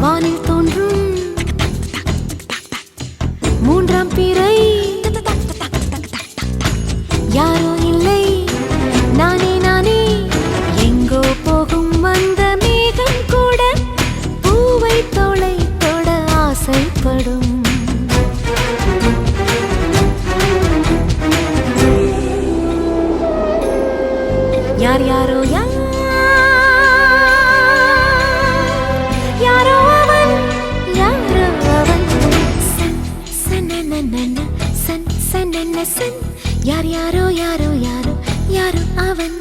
வானில் தோன்றும் மூன்றாம் பிறை யாரோ இல்லை நானே நானே எங்கோ போகும் அந்த மேகம் கூட பூவை தோளை தொட ஆசைப்படும் யார் யாரோ யாரோ அவன் யாரோ அவன் சன் சனனனன சன் சனன சன் யார் யாரோ யாரோ யாரோ யாரோ அவன்